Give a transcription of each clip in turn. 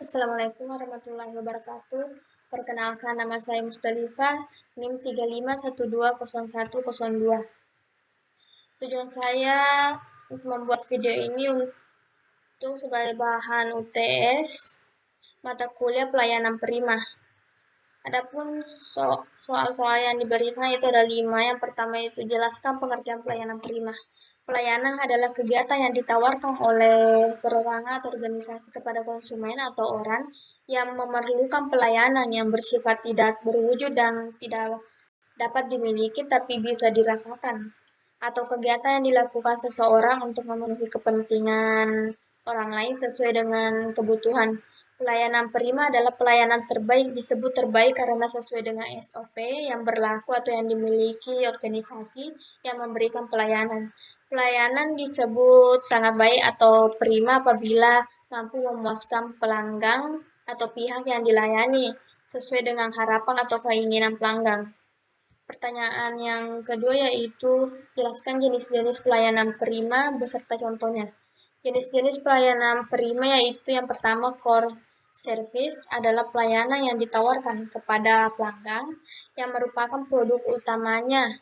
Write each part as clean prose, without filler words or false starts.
Assalamualaikum warahmatullahi wabarakatuh. Perkenalkan, nama saya Musdalifah, NIM 35120102. Tujuan saya untuk membuat video ini untuk sebagai bahan UTS mata kuliah pelayanan prima. Adapun soal-soal yang diberikan itu ada 5. Yang pertama itu jelaskan pengertian pelayanan prima. Pelayanan adalah kegiatan yang ditawarkan oleh perorangan atau organisasi kepada konsumen atau orang yang memerlukan pelayanan yang bersifat tidak berwujud dan tidak dapat dimiliki tapi bisa dirasakan. Atau kegiatan yang dilakukan seseorang untuk memenuhi kepentingan orang lain sesuai dengan kebutuhan. Pelayanan prima adalah pelayanan terbaik, disebut terbaik karena sesuai dengan SOP yang berlaku atau yang dimiliki organisasi yang memberikan pelayanan. Pelayanan disebut sangat baik atau prima apabila mampu memuaskan pelanggan atau pihak yang dilayani sesuai dengan harapan atau keinginan pelanggan. Pertanyaan yang kedua yaitu jelaskan jenis-jenis pelayanan prima beserta contohnya. Jenis-jenis pelayanan prima yaitu yang pertama core service adalah pelayanan yang ditawarkan kepada pelanggan yang merupakan produk utamanya.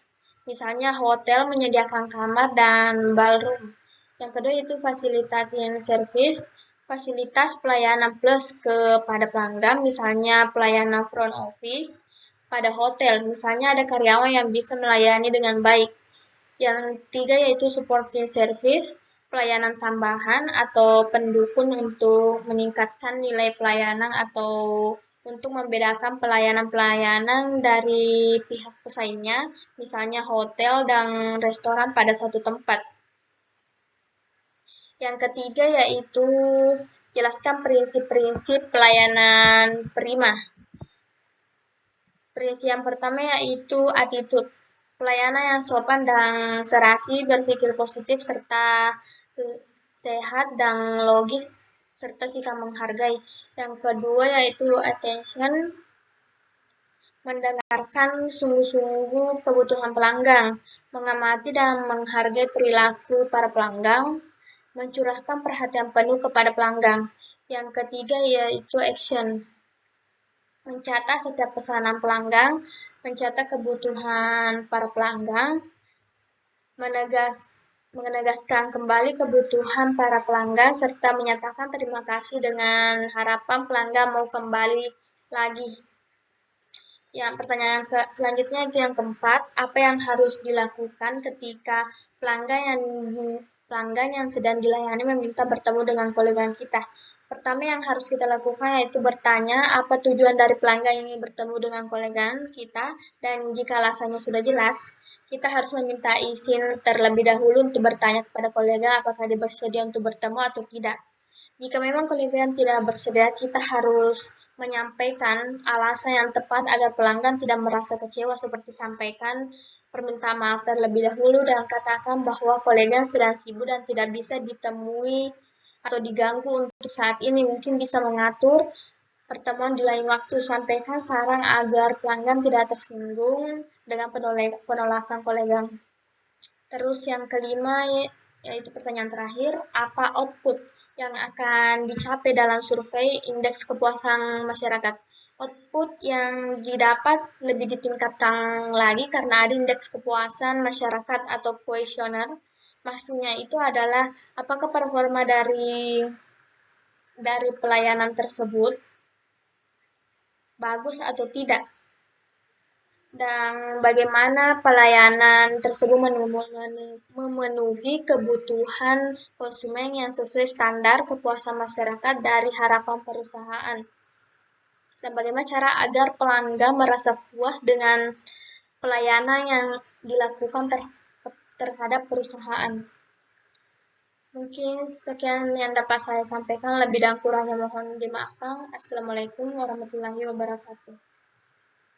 Misalnya hotel menyediakan kamar dan ballroom. Yang kedua itu facilitating service, fasilitas pelayanan plus kepada pelanggan, misalnya pelayanan front office pada hotel, misalnya ada karyawan yang bisa melayani dengan baik. Yang ketiga yaitu supporting service, pelayanan tambahan atau pendukung untuk meningkatkan nilai pelayanan atau untuk membedakan pelayanan-pelayanan dari pihak pesaingnya, misalnya hotel dan restoran pada satu tempat. Yang ketiga yaitu jelaskan prinsip-prinsip pelayanan prima. Prinsip yang pertama yaitu attitude, pelayanan yang sopan dan serasi, berpikir positif serta sehat dan logis serta sikap menghargai. Yang kedua yaitu attention, mendengarkan sungguh-sungguh kebutuhan pelanggan, mengamati dan menghargai perilaku para pelanggan, mencurahkan perhatian penuh kepada pelanggan. Yang ketiga yaitu action, mencatat setiap pesanan pelanggan, mencatat kebutuhan para pelanggan, menegaskan kembali kebutuhan para pelanggan, serta menyatakan terima kasih dengan harapan pelanggan mau kembali lagi. Yang pertanyaan selanjutnya itu yang keempat, apa yang harus dilakukan ketika pelanggan yang sedang dilayani meminta bertemu dengan kolega kita? Pertama yang harus kita lakukan yaitu bertanya apa tujuan dari pelanggan ini bertemu dengan kolega kita, dan jika alasannya sudah jelas, kita harus meminta izin terlebih dahulu untuk bertanya kepada kolega apakah dia bersedia untuk bertemu atau tidak. Jika memang kolega yang tidak bersedia, kita harus menyampaikan alasan yang tepat agar pelanggan tidak merasa kecewa, seperti sampaikan permintaan maaf terlebih dahulu dan katakan bahwa kolega sedang sibuk dan tidak bisa ditemui atau diganggu untuk saat ini, mungkin bisa mengatur pertemuan di lain waktu. Sampaikan saran agar pelanggan tidak tersinggung dengan penolakan kolega. Terus yang kelima yaitu pertanyaan terakhir, apa output yang akan dicapai dalam survei indeks kepuasan masyarakat? Output yang didapat lebih ditingkatkan lagi karena ada indeks kepuasan masyarakat atau kuesioner. Maksudnya itu adalah apakah performa dari pelayanan tersebut bagus atau tidak, dan bagaimana pelayanan tersebut memenuhi kebutuhan konsumen yang sesuai standar kepuasan masyarakat dari harapan perusahaan, dan bagaimana cara agar pelanggan merasa puas dengan pelayanan yang dilakukan terhadap perusahaan. Mungkin sekian yang dapat saya sampaikan, lebih dan kurangnya mohon dimaafkan. Assalamualaikum warahmatullahi wabarakatuh.